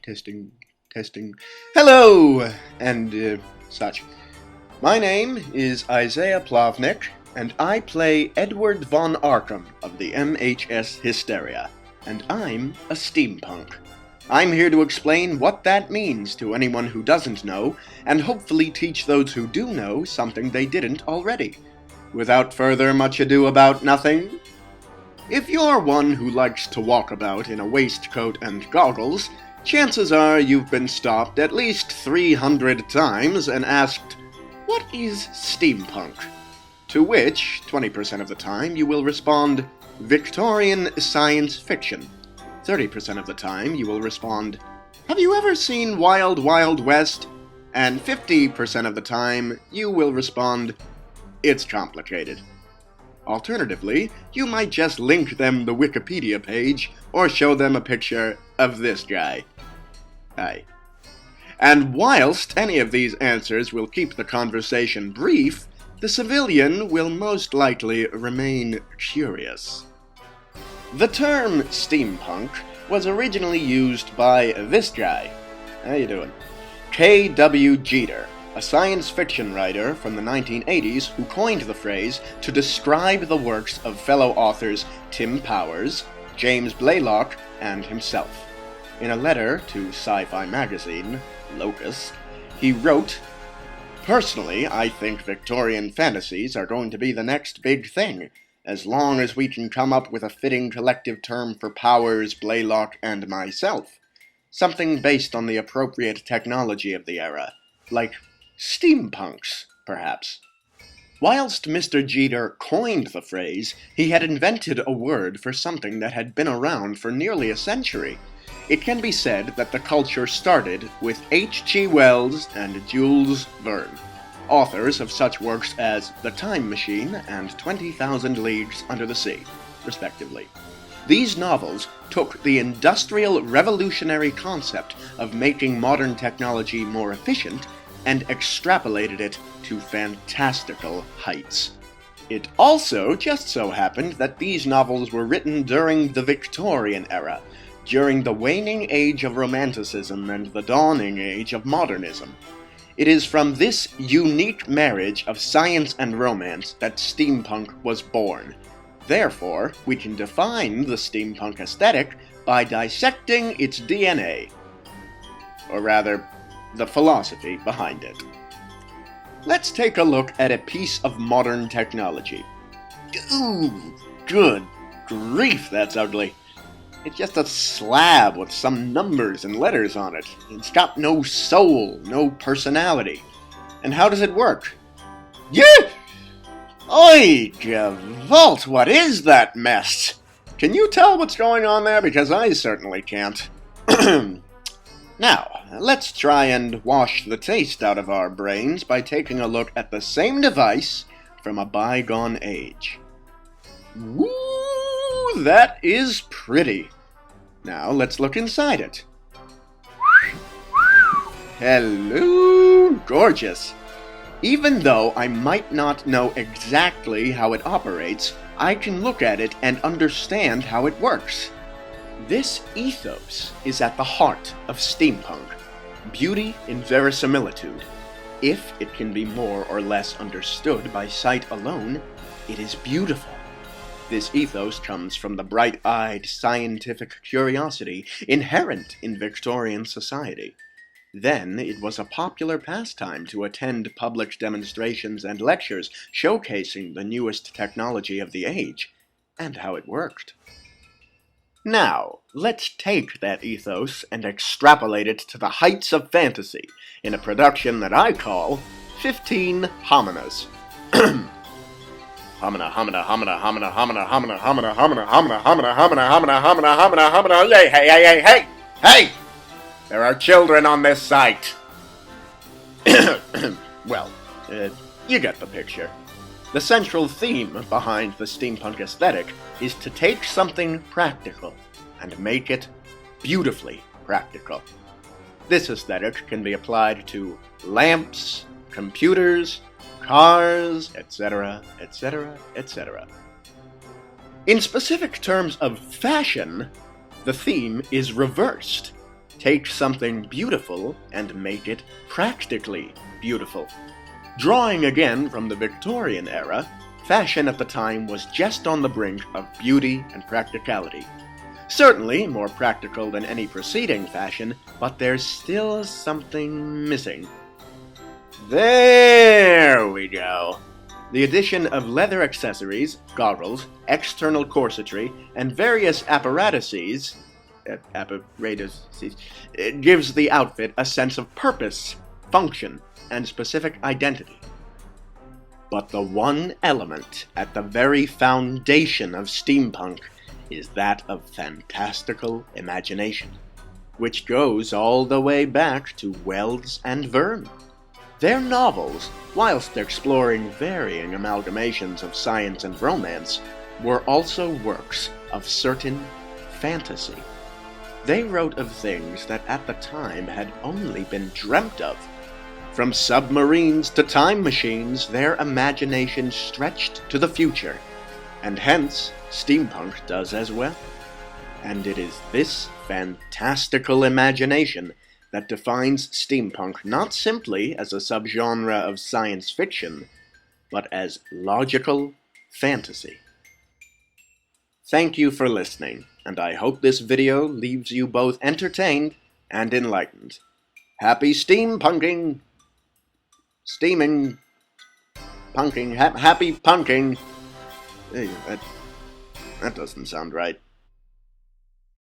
Testing, testing. Hello, and such. My name is Isaiah Plavnik, and I play Edward von Arkham of the MHS Hysteria, and I'm a steampunk. I'm here to explain what that means to anyone who doesn't know, and hopefully teach those who do know something they didn't already. Without further much ado about nothing, if you're one who likes to walk about in a waistcoat and goggles, chances are you've been stopped at least 300 times and asked, "What is steampunk?" To which, 20% of the time, you will respond, "Victorian science fiction." 30% of the time, you will respond, "Have you ever seen Wild Wild West?" And 50% of the time, you will respond, "It's complicated." Alternatively, you might just link them the Wikipedia page or show them a picture of this guy. Hi. And whilst any of these answers will keep the conversation brief, the civilian will most likely remain curious. The term steampunk was originally used by this guy. How you doing? K.W. Jeter, a science fiction writer from the 1980s who coined the phrase to describe the works of fellow authors Tim Powers, James Blaylock, and himself. In a letter to sci-fi magazine, Locus, he wrote, "Personally, I think Victorian fantasies are going to be the next big thing, as long as we can come up with a fitting collective term for Powers, Blaylock, and myself. Something based on the appropriate technology of the era, like steampunks, perhaps." Whilst Mr. Jeter coined the phrase, he had invented a word for something that had been around for nearly a century. It can be said that the culture started with H.G. Wells and Jules Verne, authors of such works as The Time Machine and 20,000 Leagues Under the Sea, respectively. These novels took the industrial revolutionary concept of making modern technology more efficient and extrapolated it to fantastical heights. It also just so happened that these novels were written during the Victorian era, during the waning age of Romanticism and the dawning age of modernism. It is from this unique marriage of science and romance that steampunk was born. Therefore, we can define the steampunk aesthetic by dissecting its DNA. Or rather, the philosophy behind it. Let's take a look at a piece of modern technology. Ooh, good grief, that's ugly. It's just a slab with some numbers and letters on it. It's got no soul, no personality. And how does it work? Yeah! Oi, Gavolt, what is that mess? Can you tell what's going on there? Because I certainly can't. Now, let's try and wash the taste out of our brains by taking a look at the same device from a bygone age. Woo, that is pretty. Now, let's look inside it. Hello, gorgeous. Even though I might not know exactly how it operates, I can look at it and understand how it works. This ethos is at the heart of steampunk, beauty in verisimilitude. If it can be more or less understood by sight alone, it is beautiful. This ethos comes from the bright-eyed scientific curiosity inherent in Victorian society. Then it was a popular pastime to attend public demonstrations and lectures showcasing the newest technology of the age, and how it worked. Now, let's take that ethos and extrapolate it to the heights of fantasy in a production that I call 15 Hominas. Homina, homina, homina, homina, homina, homina, homina, homina, homina, homina, homina, homina, homina, homina, homina, hey, hey, hey, hey, hey! There are children on this site. Well, you get the picture. The central theme behind the steampunk aesthetic is to take something practical and make it beautifully practical. This aesthetic can be applied to lamps, computers, cars, etc., etc., etc. In specific terms of fashion, the theme is reversed. take something beautiful and make it practically beautiful. Drawing again from the Victorian era, fashion at the time was just on the brink of beauty and practicality. Certainly more practical than any preceding fashion, but there's still something missing. There we go! The addition of leather accessories, goggles, external corsetry, and various apparatuses it gives the outfit a sense of purpose, function, and specific identity. But the one element at the very foundation of steampunk is that of fantastical imagination, which goes all the way back to Wells and Verne. Their novels, whilst exploring varying amalgamations of science and romance, were also works of certain fantasy. They wrote of things that at the time had only been dreamt of. From submarines to time machines, their imagination stretched to the future, and hence steampunk does as well. And it is this fantastical imagination that defines steampunk not simply as a subgenre of science fiction, but as logical fantasy. Thank you for listening, and I hope this video leaves you both entertained and enlightened. Happy steampunking! Steaming, punking, happy punking. Hey, that doesn't sound right.